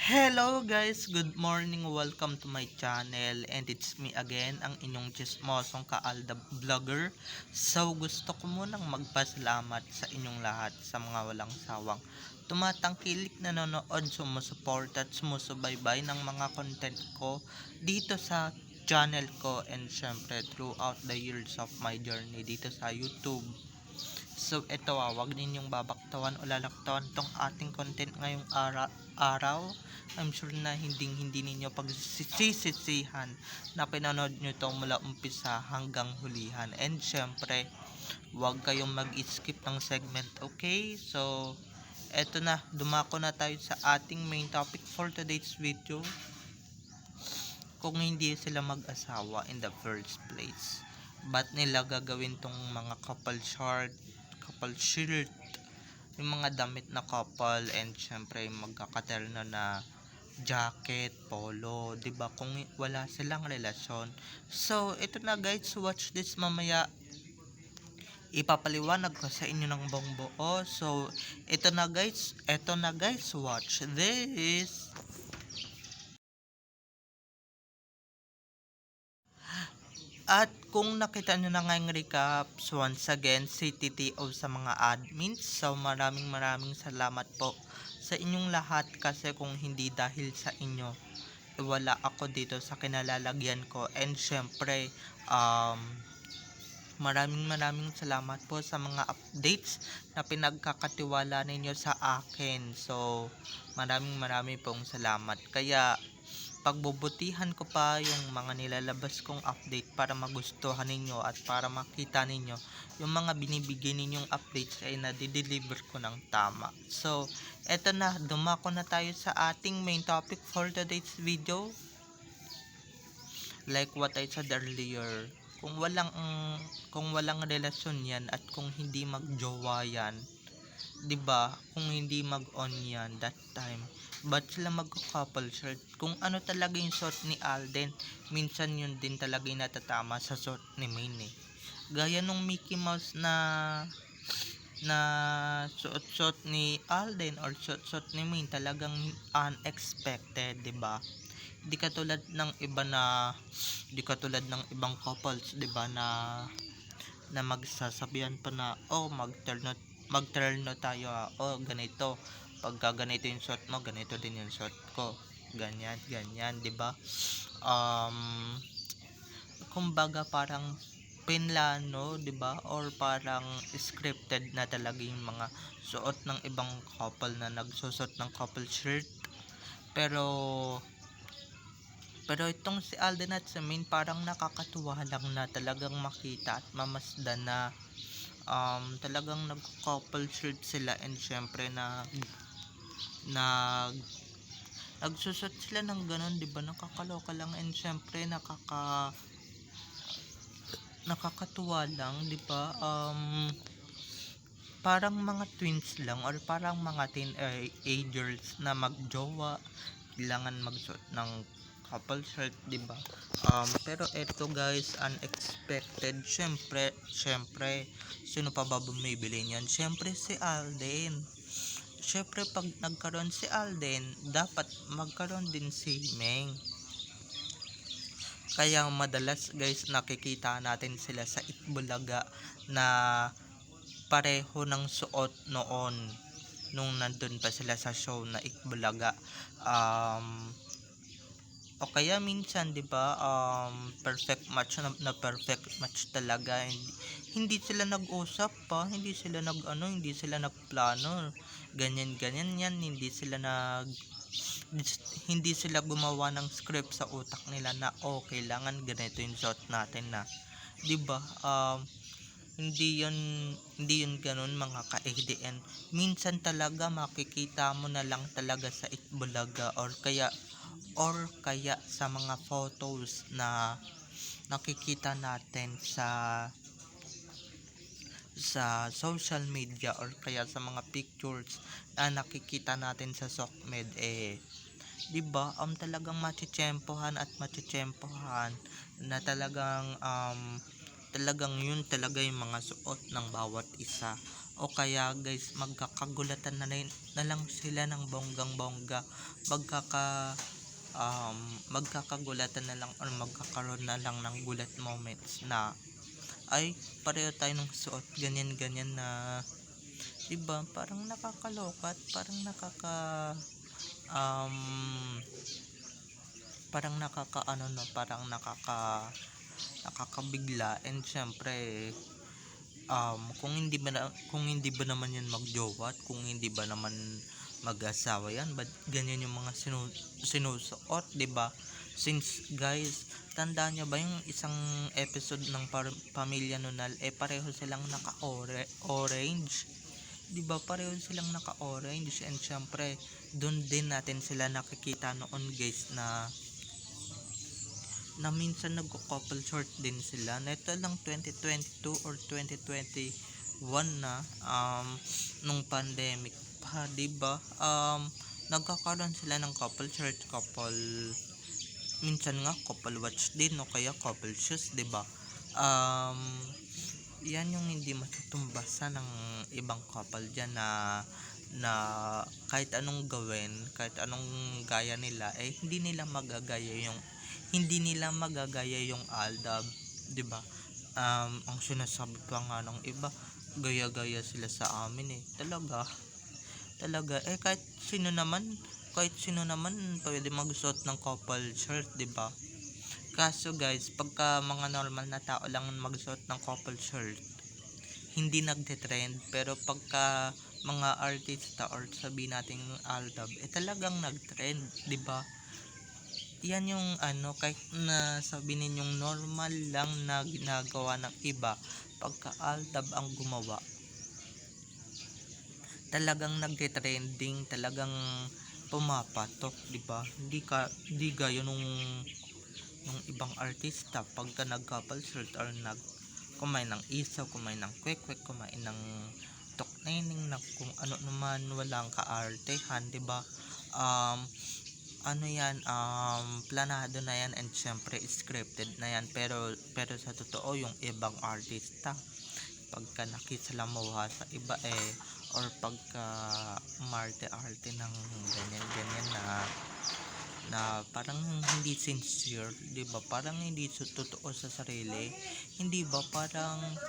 Hello guys, good morning, welcome to my channel and it's me again, ang inyong chismosong Kaalda Vlogger. So gusto ko munang magpasalamat sa inyong lahat sa mga walang sawang tumatangkilik, nanonood, sumusuport at sumusubaybay ng mga content ko dito sa channel ko and syempre throughout the years of my journey dito sa YouTube. So ito wag ninyong babaktawan o lalaktawan tong ating content ngayong araw. I'm sure na hindi ninyo pagsisisihan na pinanood nyo ito mula umpisa hanggang hulihan. And syempre, wag kayong mag-skip ng segment, okay? So, eto na, dumako na tayo sa ating main topic for today's video. Kung hindi sila mag-asawa in the first place, ba't nila gagawin tong mga couple shirt, yung mga damit na couple, and syempre magkakaterno na jacket, polo, 'di ba? Kung wala silang relasyon. So, ito na guys, watch this mamaya. Ipapaliwanag ko sa inyo ng buong buo. So, ito na guys, watch this. At kung nakita nyo na ngayong recap, so once again, CTTO sa mga admins. So maraming salamat po sa inyong lahat kasi kung hindi dahil sa inyo, wala ako dito sa kinalalagyan ko. And syempre, maraming salamat po sa mga updates na pinagkakatiwala ninyo sa akin. So maraming pong salamat. Kaya pagbubutihan ko pa yung mga nilalabas kong update para magustuhan ninyo at para makita ninyo yung mga binibigay ninyong updates ay nadideliver ko ng tama. So, eto na, dumako na tayo sa ating main topic for today's video. Like what I said earlier, kung walang relasyon yan at kung hindi magjowa yan, 'di ba? Kung hindi mag-on yan that time, ba't sila mag-couple shirt? Kung ano talaga yung suot ni Alden, minsan yun din talaga yung natatama sa suot ni Maine eh. Gaya nung Mickey Mouse na suot ni Alden or suot ni Maine, talagang unexpected, 'di ba? Di katulad ng ibang couples, 'di ba, na magsasabihan pa na, oh, magterno tayo, oh, ganito, pagka ganito yung shot mo, ganito din yung shot ko, ganyan, di ba? Kumbaga parang pinlano, di ba, or parang scripted na talaga yung mga suot ng ibang couple na nagsusot ng couple shirt. Pero itong si Alden at si Maine, parang nakakatuwa lang na talagang makita at mamasdan na talagang nag-couple shirt sila, and syempre nag nagsusot sila ng ganun, 'di ba? Nakakaloka lang, and syempre nakakatuwa lang, 'di ba? Parang mga twins lang or parang mga teenagers na magjowa, kailangan magsuot ng couple shirt, 'di ba? Pero eto guys, unexpected. Syempre, sino pa ba bumibili niyan? Syempre si Alden. Syempre pag nagkaroon si Alden, dapat magkaroon din si Meng. Kaya madalas guys, nakikita natin sila sa Itbulaga na pareho ng suot noon nung nandun pa sila sa show na Itbulaga. O kaya minsan, 'di ba, perfect match na perfect match talaga. Hindi sila nag-usap pa, hindi sila nagplano. Ganyan yan, hindi sila gumawa ng script sa utak nila na oh, kailangan ganito yung shot natin na, 'di ba? Hindi yun ganun mga ka-ADN. Minsan talaga makikita mo na lang talaga sa Itbulaga or kaya sa mga photos na nakikita natin sa social media or kaya sa mga pictures na nakikita natin sa SOCMED, 'di ba, talagang machitsempohan na talagang yun talaga yung mga suot ng bawat isa. o kaya guys magkakagulatan na lang sila ng bonggang-bongga, magkaka um, magkakagulatan na lang or magkakaroon na lang ng gulat moments na ay pareho tayo ng suot ganyan na 'di ba, parang nakakaloka at parang um nakakaano no, parang nakakabigla. And syempre kung hindi ba naman yan magjowa at kung hindi ba naman mag-asawa yan, ba't ganyan yung mga sinusuot, 'di ba? Since guys, tandaan nyo ba yung isang episode ng Pamilya Nunal, pareho silang naka-orange, 'di ba? Pareho silang naka-orange. And syempre doon din natin sila nakikita noon guys na minsan nagko-couple short din sila. Neto lang 2022 or 2021 na nung pandemic pa, 'di ba? Nagkakaroon sila ng couple short, minsan nga couple watch din o kaya couple shoes, 'di ba? Yan yung hindi matutumbasan ng ibang couple diyan na kahit anong gawin, kahit anong gaya nila, hindi nila magagaya yung Aldab, 'di ba? Ang sinasabi pa nga ng iba, gaya-gaya sila sa amin talaga kahit sino naman pwede magsuot ng couple shirt, 'di ba? Kaso guys, pagka mga normal na tao lang magsuot ng couple shirt, hindi nagte-trend. Pero pagka mga artista or sabi nating Aldab, talagang nag-trend, 'di ba? Yan yung kahit na sabi ninyong normal lang na ginagawa ng iba, pagka Aldab ang gumawa, talagang nagte-trending, talagang pumapatok, 'di ba? Hindi gaya nung ibang artista, pagka nag-couple shirt or kumain ng isaw, kumain ng kwek-kwek, kumain ng toknening, na kung ano naman, walang kaartehan, 'di ba? Yan, planado na yan, and syempre scripted na yan. Pero sa totoo, yung ibang artista, pagka nakisalamuha sa iba or pagka umarte-arte ng ganyan na parang hindi sincere, 'di ba? Parang hindi totoo sa sarili, hindi ba? Parang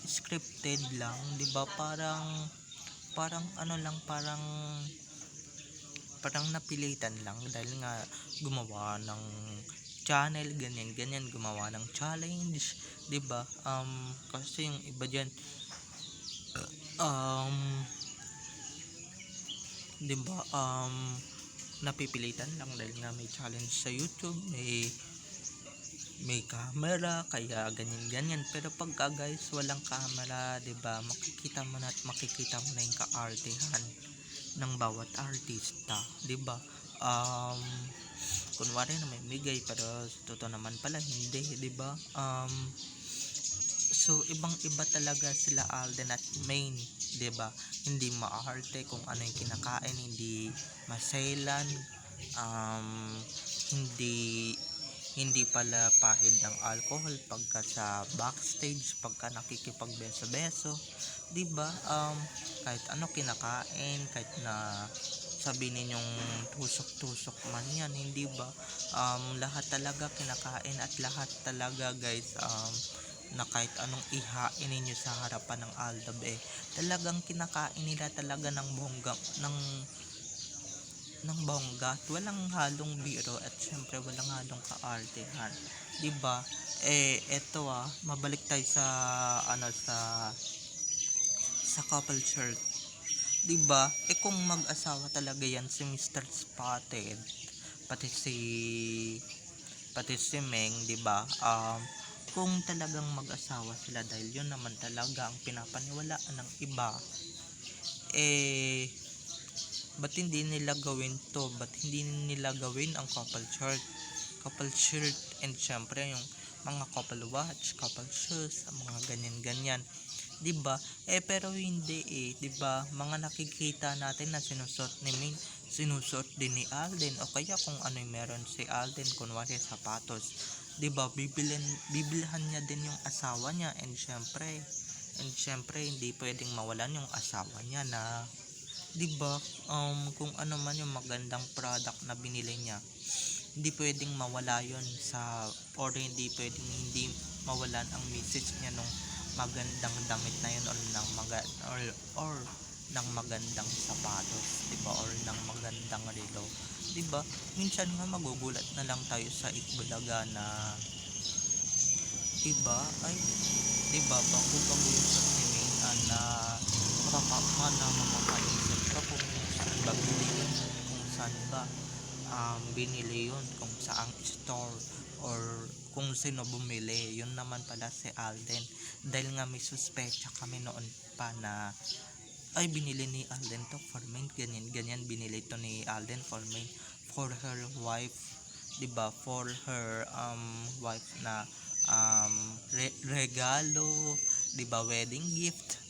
scripted lang, 'di ba? Parang parang napilitan lang dahil nga gumawa ng channel, ganyan gumawa ng challenge, 'di ba? Kasi yung iba diyan, 'di ba, napipilitan lang dahil nga may challenge sa YouTube, may camera, kaya ganyan. Pero pagka guys walang camera, 'di ba, makikita mo na yung kaartehan ng bawat artista, 'di ba? Kunwari na may bigay pero totoo naman pala hindi, 'di ba? So ibang-iba talaga sila Alden at Main, 'di ba? Hindi maarte kung ano yung kinakain, hindi maselan, hindi pala pahid ng alcohol pagka sa backstage, pagka nakikipagbeso-beso, 'di ba? Kahit ano kinakain, kahit na sabi ninyong tusok-tusok man yan, hindi ba? Lahat talaga kinakain, at lahat talaga guys, na kahit anong ihain ninyo sa harapan ng Aldab, talagang kinakain nila talaga ng bongga, ng bongga, at walang halong biro, at syempre walang halong kaartehan, 'di ba? Eto mabalik tayo sa sa couple shirt, 'di ba? Kung mag-asawa talaga yan si Mr. Spotted, pati si Meng, 'di ba? Kung talagang mag-asawa sila, dahil yun naman talaga ang pinapaniwalaan ng iba, ba't hindi nila gawin to? Ba't hindi nila gawin ang couple shirt, and syempre yung mga couple watch, couple shoes, mga ganyan, 'di ba? Pero hindi, 'di ba? Mga nakikita natin na sinusuot ni Ming, sinusuot din ni Alden, o kaya kung ano yung meron si Alden, kunwari sapatos, 'di ba? Bibilhan niya din yung asawa niya, and syempre And syempre hindi pwedeng mawalan yung asawa niya na 'di ba, kung ano man yung magandang product na binili niya, hindi pwedeng mawala yon sa or hindi pwedeng hindi mawalan ang message niya nung magandang damit na yun or ng magandang sapatos, 'di ba? Or ng magandang relo, 'di ba? Minsan nga magugulat na lang tayo sa Itbulaga na iba ay 'di ba bago-bago yung shot ni Mayan na mapapaisip ka kung saan ba bili yun, kung saan ba binili yun, kung saang store or kung sino bumili. Yun naman pala si Alden, dahil nga may suspecha kami noon pa na ay binili ni Alden to for men, ganyan ganyan, binili to ni Alden for her wife, 'di ba, for her wife na regalo, 'di ba, wedding gift,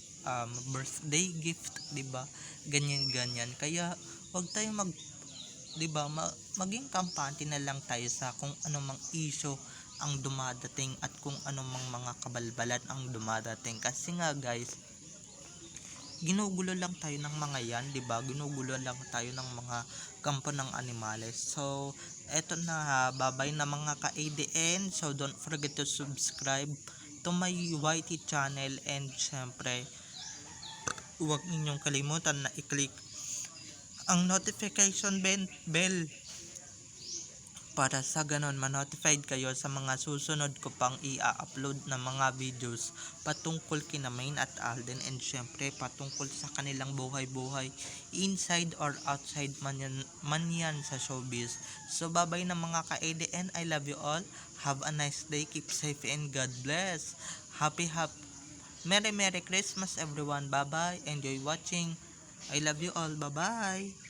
birthday gift, 'di ba, ganyan ganyan. Kaya wag tayong 'di ba, maging kampante na lang tayo sa kung ano mang issue ang dumadating at kung ano mang mga kabalbalan ang dumadating, kasi nga guys, ginugulo lang tayo ng mga yan, 'di ba? Ginugulo lang tayo ng mga kampo ng animales. So, eto na ha, babay na mga ka-ADN. So, don't forget to subscribe to my YT channel, and syempre, huwag ninyong kalimutan na i-click ang notification bell para sa ganon ma-notified kayo sa mga susunod ko pang i-upload na mga videos patungkol kina Main at Alden, and syempre patungkol sa kanilang buhay-buhay inside or outside man yan sa showbiz. So babay na mga ka-ADN, I love you all, have a nice day, keep safe and God bless. Happy Merry Christmas everyone, bye bye, enjoy watching, I love you all, bye bye.